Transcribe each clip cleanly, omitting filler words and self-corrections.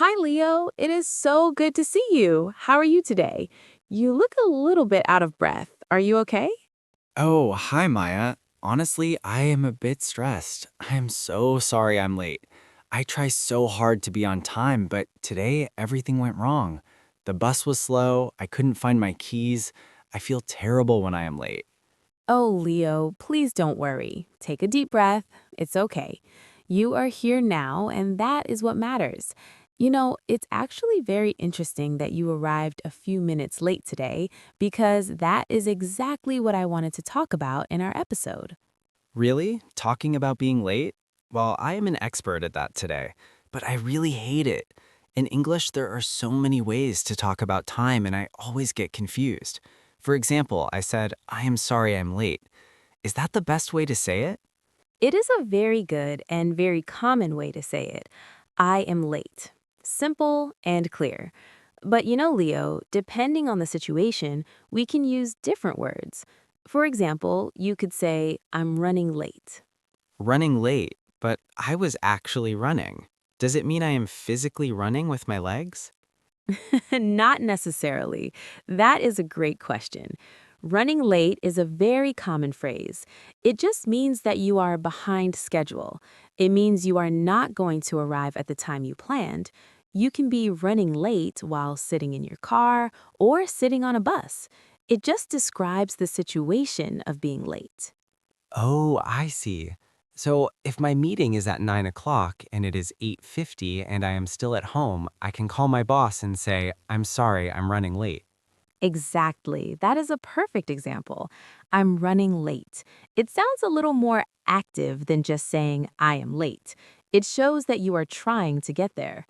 Hi, Leo. It is so good to see you. How are you today? You look a little bit out of breath. Are you okay? Oh, hi, Maya. Honestly, I am a bit stressed. I am so sorry I'm late. I try so hard to be on time, but today everything went wrong. The bus was slow, I couldn't find my keys. I feel terrible when I am late. Oh, Leo, please don't worry. Take a deep breath. It's okay. You are here now, and that is what matters. It's actually very interesting that you arrived a few minutes late today because that is exactly what I wanted to talk about in our episode. Really? Talking about being late? Well, I am an expert at that today, but I really hate it. In English, there are so many ways to talk about time, and I always get confused. For example, I said, I am sorry I'm late. Is that the best way to say it? It is a very good and very common way to say it. I am late. Simple and clear. But Leo, depending on the situation, we can use different words. For example, you could say, I'm running late. Running late, but I was actually running. Does it mean I am physically running with my legs? Not necessarily. That is a great question. Running late is a very common phrase. It just means that you are behind schedule. It means you are not going to arrive at the time you planned. You can be running late while sitting in your car or sitting on a bus. It just describes the situation of being late. Oh, I see. So if my meeting is at 9 o'clock and it is 8:50 and I am still at home, I can call my boss and say, I'm sorry, I'm running late. Exactly. That is a perfect example. I'm running late. It sounds a little more active than just saying, I am late. It shows that you are trying to get there.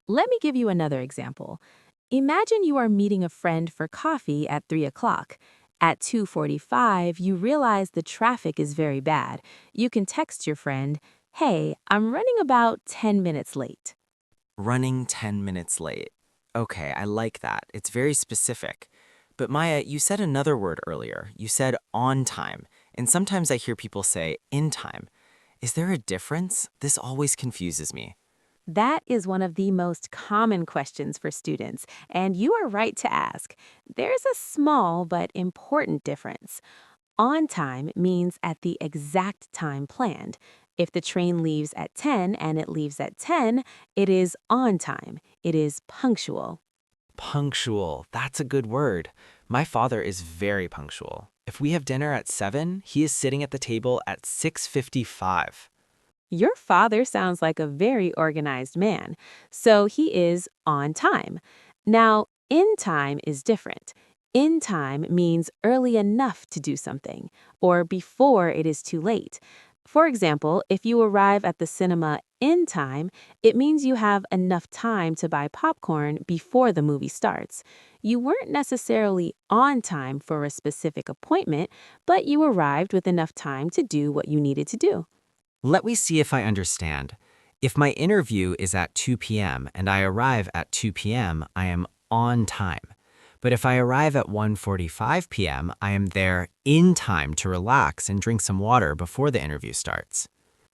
Let me give you another example. Imagine you are meeting a friend for coffee at 3 o'clock. At 2:45, you realize the traffic is very bad. You can text your friend, hey, I'm running about 10 minutes late. Running 10 minutes late. Okay, I like that. It's very specific. But Maya, you said another word earlier. You said on time. And sometimes I hear people say in time. Is there a difference? This always confuses me. That is one of the most common questions for students, and you are right to ask. There's a small but important difference. On time means at the exact time planned. If the train leaves at 10 and it leaves at 10, it is on time. It is punctual. Punctual. That's a good word. My father is very punctual. If we have dinner at 7, he is sitting at the table at 6:55. Your father sounds like a very organized man, so he is on time. Now, in time is different. In time means early enough to do something, or before it is too late. For example, if you arrive at the cinema in time, it means you have enough time to buy popcorn before the movie starts. You weren't necessarily on time for a specific appointment, but you arrived with enough time to do what you needed to do. Let me see if I understand. If my interview is at 2 p.m. and I arrive at 2 p.m., I am on time. But if I arrive at 1:45 p.m., I am there in time to relax and drink some water before the interview starts.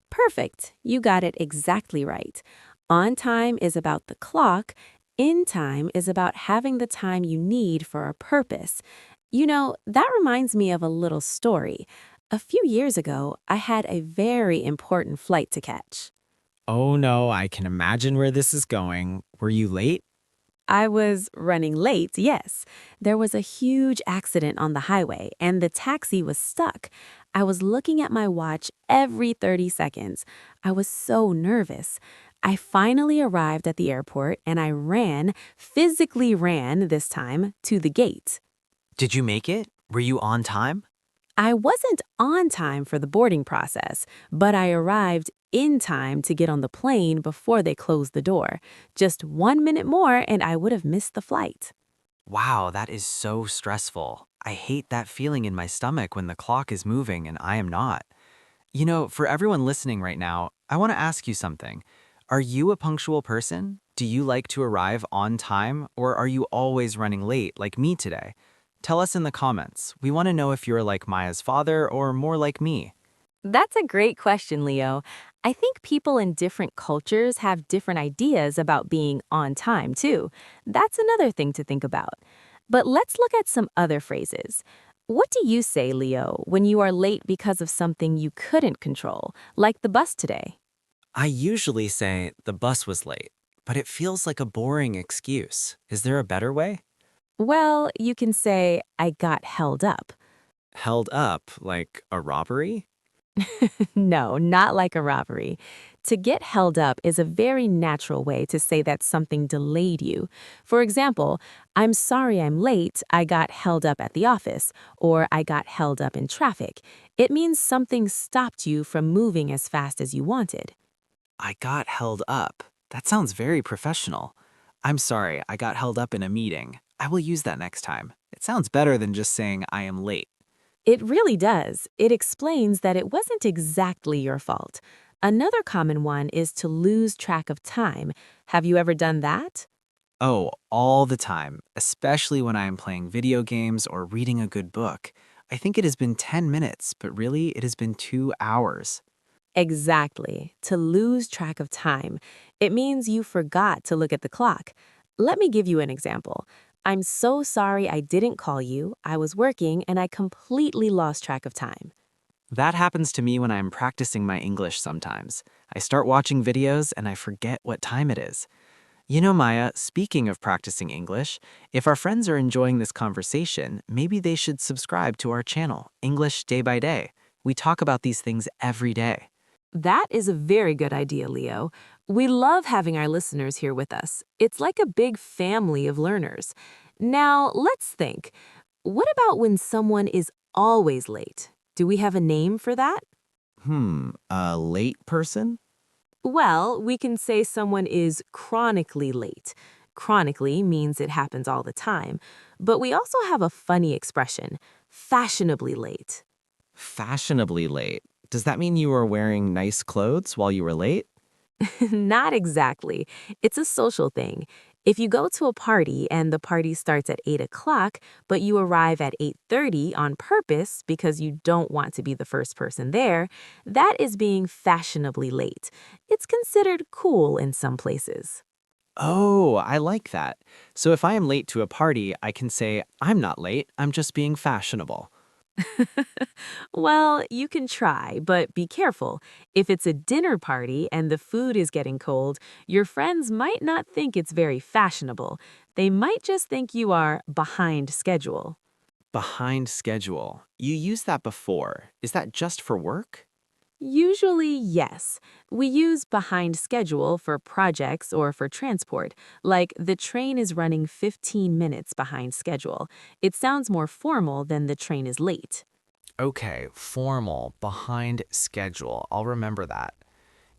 Perfect. You got it exactly right. On time is about the clock. In time is about having the time you need for a purpose. That reminds me of a little story. A few years ago, I had a very important flight to catch. Oh no, I can imagine where this is going. Were you late? I was running late, yes. There was a huge accident on the highway, and the taxi was stuck. I was looking at my watch every 30 seconds. I was so nervous. I finally arrived at the airport, and I ran, physically ran this time, to the gate. Did you make it? Were you on time? I wasn't on time for the boarding process, but I arrived in time to get on the plane before they closed the door. Just 1 minute more and I would have missed the flight. Wow, that is so stressful. I hate that feeling in my stomach when the clock is moving and I am not. For everyone listening right now, I want to ask you something. Are you a punctual person? Do you like to arrive on time, or are you always running late like me today? Tell us in the comments. We want to know if you're like Maya's father or more like me. That's a great question, Leo. I think people in different cultures have different ideas about being on time, too. That's another thing to think about. But let's look at some other phrases. What do you say, Leo, when you are late because of something you couldn't control, like the bus today? I usually say the bus was late, but it feels like a boring excuse. Is there a better way? Well, you can say, I got held up. Held up like a robbery? No, not like a robbery. To get held up is a very natural way to say that something delayed you. For example, I'm sorry I'm late, I got held up at the office, or I got held up in traffic. It means something stopped you from moving as fast as you wanted. I got held up. That sounds very professional. I'm sorry, I got held up in a meeting. I will use that next time. It sounds better than just saying I am late. It really does. It explains that it wasn't exactly your fault. Another common one is to lose track of time. Have you ever done that? Oh, all the time, especially when I am playing video games or reading a good book. I think it has been 10 minutes, but really it has been 2 hours. Exactly. To lose track of time. It means you forgot to look at the clock. Let me give you an example. I'm so sorry I didn't call you. I was working and I completely lost track of time. That happens to me when I am practicing my English sometimes. I start watching videos and I forget what time it is. You know, Maya, speaking of practicing English, if our friends are enjoying this conversation, maybe they should subscribe to our channel, English Day by Day. We talk about these things every day. That is a very good idea, Leo. We love having our listeners here with us. It's like a big family of learners. Now, let's think. What about when someone is always late? Do we have a name for that? A late person? Well, we can say someone is chronically late. Chronically means it happens all the time. But we also have a funny expression, fashionably late. Fashionably late. Does that mean you were wearing nice clothes while you were late? Not exactly. It's a social thing. If you go to a party and the party starts at 8 o'clock, but you arrive at 8:30 on purpose because you don't want to be the first person there, that is being fashionably late. It's considered cool in some places. Oh, I like that. So if I am late to a party, I can say, I'm not late, I'm just being fashionable. Well, you can try, but be careful. If it's a dinner party and the food is getting cold, your friends might not think it's very fashionable. They might just think you are behind schedule. Behind schedule. You used that before. Is that just for work? Usually, yes. We use behind schedule for projects or for transport, like the train is running 15 minutes behind schedule. It sounds more formal than the train is late. Okay, formal, behind schedule. I'll remember that.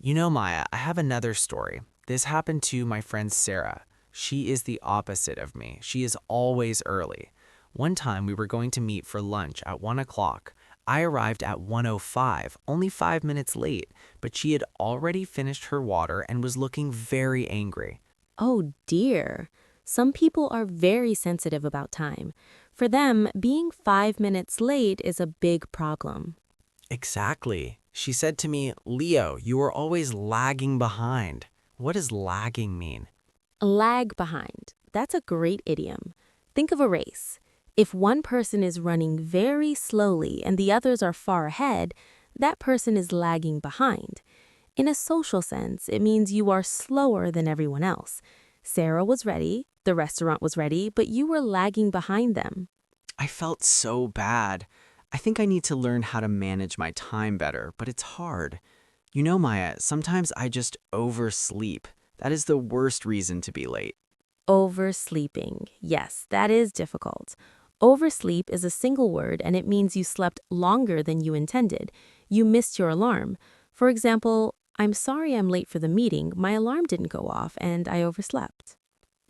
You know, Maya, I have another story. This happened to my friend Sarah. She is the opposite of me. She is always early. One time we were going to meet for lunch at 1 o'clock. I arrived at 1:05, only 5 minutes late, but she had already finished her water and was looking very angry. Oh dear. Some people are very sensitive about time. For them, being 5 minutes late is a big problem. Exactly. She said to me, Leo, you are always lagging behind. What does lagging mean? Lag behind. That's a great idiom. Think of a race. If one person is running very slowly and the others are far ahead, that person is lagging behind. In a social sense, it means you are slower than everyone else. Sarah was ready, the restaurant was ready, but you were lagging behind them. I felt so bad. I think I need to learn how to manage my time better, but it's hard. You know, Maya, sometimes I just oversleep. That is the worst reason to be late. Oversleeping. Yes, that is difficult. Oversleep is a single word and it means you slept longer than you intended. You missed your alarm. For example, I'm sorry I'm late for the meeting. My alarm didn't go off and I overslept.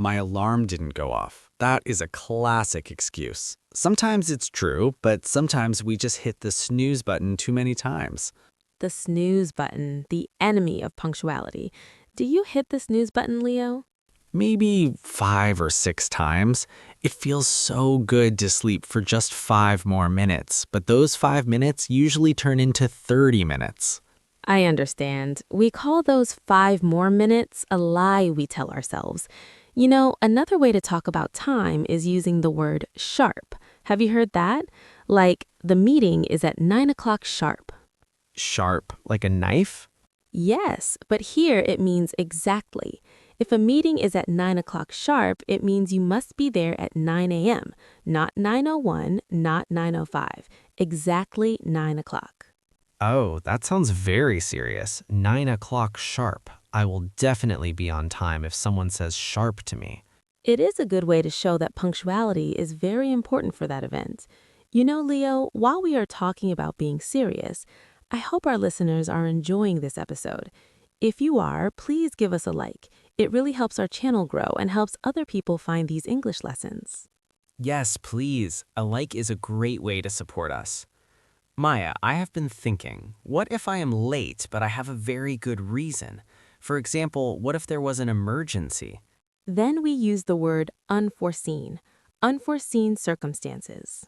My alarm didn't go off. That is a classic excuse. Sometimes it's true, but sometimes we just hit the snooze button too many times. The snooze button, the enemy of punctuality. Do you hit the snooze button, Leo? Maybe 5 or 6 times. It feels so good to sleep for just 5 more minutes, but those 5 minutes usually turn into 30 minutes. I understand. We call those 5 more minutes a lie we tell ourselves. Another way to talk about time is using the word sharp. Have you heard that? Like, the meeting is at 9 o'clock sharp. Sharp, like a knife? Yes, but here it means exactly. If a meeting is at 9 o'clock sharp, it means you must be there at 9 a.m., not 9:01, not 9:05, exactly 9 o'clock. Oh, that sounds very serious. 9 o'clock sharp. I will definitely be on time if someone says sharp to me. It is a good way to show that punctuality is very important for that event. Leo, while we are talking about being serious, I hope our listeners are enjoying this episode. If you are, please give us a like. It really helps our channel grow and helps other people find these English lessons. Yes, please. A like is a great way to support us. Maya, I have been thinking, what if I am late but I have a very good reason? For example, what if there was an emergency? Then we use the word unforeseen, unforeseen circumstances.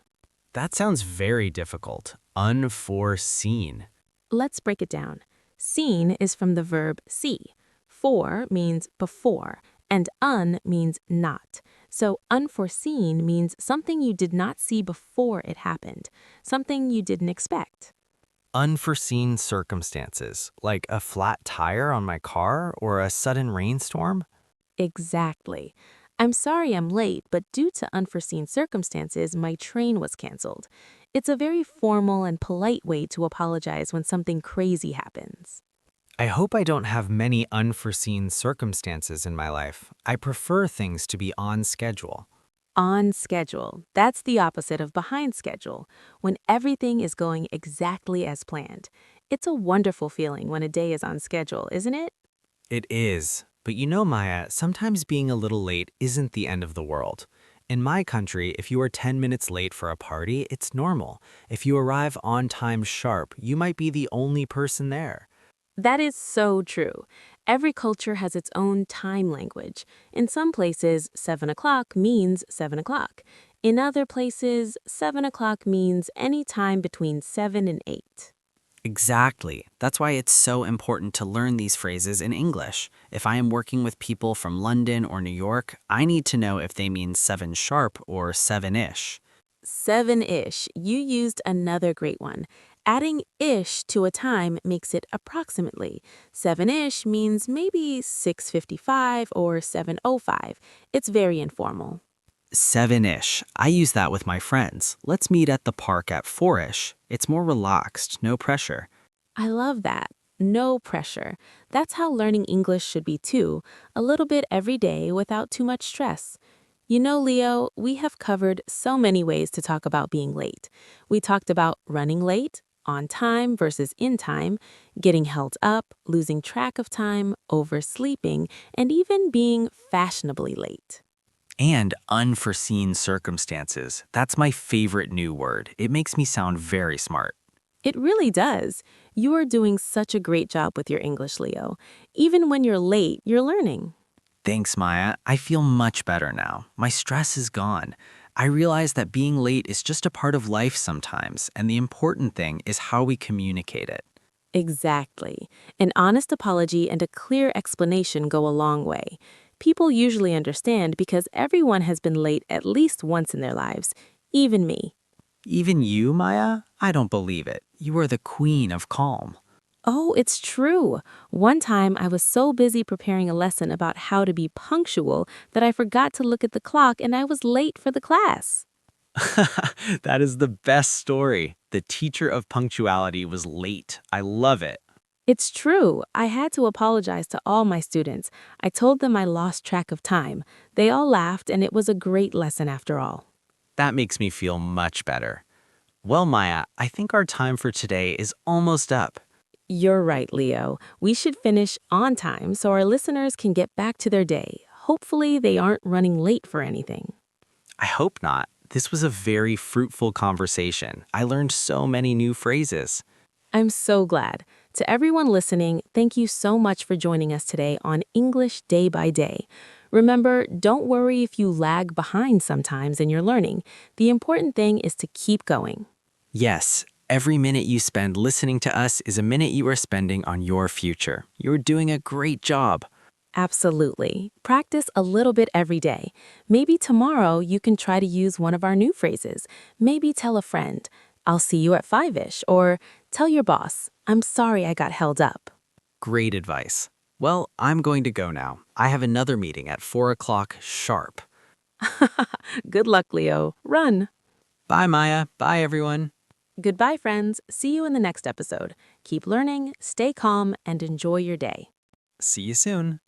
That sounds very difficult. Unforeseen. Let's break it down. Seen is from the verb see. For means before, and un means not. So unforeseen means something you did not see before it happened, something you didn't expect. Unforeseen circumstances, like a flat tire on my car or a sudden rainstorm? Exactly. I'm sorry I'm late, but due to unforeseen circumstances, my train was canceled. It's a very formal and polite way to apologize when something crazy happens. I hope I don't have many unforeseen circumstances in my life. I prefer things to be on schedule. On schedule. That's the opposite of behind schedule, when everything is going exactly as planned. It's a wonderful feeling when a day is on schedule, isn't it? It is. But you know, Maya, sometimes being a little late isn't the end of the world. In my country, if you are 10 minutes late for a party, it's normal. If you arrive on time sharp, you might be the only person there. That is so true. Every culture has its own time language. In some places, 7 o'clock means 7 o'clock. In other places, 7 o'clock means any time between 7 and 8. Exactly. That's why it's so important to learn these phrases in English. If I am working with people from London or New York, I need to know if they mean 7 sharp or 7-ish. 7-ish. You used another great one. Adding ish to a time makes it approximately. 7-ish means maybe 6:55 or 7:05. It's very informal. 7-ish. I use that with my friends. Let's meet at the park at 4-ish. It's more relaxed, no pressure. I love that. No pressure. That's how learning English should be too, a little bit every day without too much stress. Leo, we have covered so many ways to talk about being late. We talked about running late, on time versus in time, getting held up, losing track of time, oversleeping, and even being fashionably late. And unforeseen circumstances. That's my favorite new word. It makes me sound very smart. It really does. You are doing such a great job with your English, Leo. Even when you're late, you're learning. Thanks, Maya. I feel much better now. My stress is gone. I realize that being late is just a part of life sometimes, and the important thing is how we communicate it. Exactly. An honest apology and a clear explanation go a long way. People usually understand because everyone has been late at least once in their lives, even me. Even you, Maya? I don't believe it. You are the queen of calm. Oh, it's true. One time I was so busy preparing a lesson about how to be punctual that I forgot to look at the clock and I was late for the class. That is the best story. The teacher of punctuality was late. I love it. It's true. I had to apologize to all my students. I told them I lost track of time. They all laughed and it was a great lesson after all. That makes me feel much better. Well, Maya, I think our time for today is almost up. You're right, Leo. We should finish on time so our listeners can get back to their day. Hopefully, they aren't running late for anything. I hope not. This was a very fruitful conversation. I learned so many new phrases. I'm so glad. To everyone listening, thank you so much for joining us today on English Day by Day. Remember, don't worry if you lag behind sometimes in your learning. The important thing is to keep going. Yes, Every minute you spend listening to us is a minute you are spending on your future. You're doing a great job. Absolutely. Practice a little bit every day. Maybe tomorrow you can try to use one of our new phrases. Maybe tell a friend, I'll see you at 5-ish, or tell your boss, I'm sorry I got held up. Great advice. Well, I'm going to go now. I have another meeting at 4 o'clock sharp. Good luck, Leo. Run. Bye, Maya. Bye, everyone. Goodbye, friends. See you in the next episode. Keep learning, stay calm, and enjoy your day. See you soon.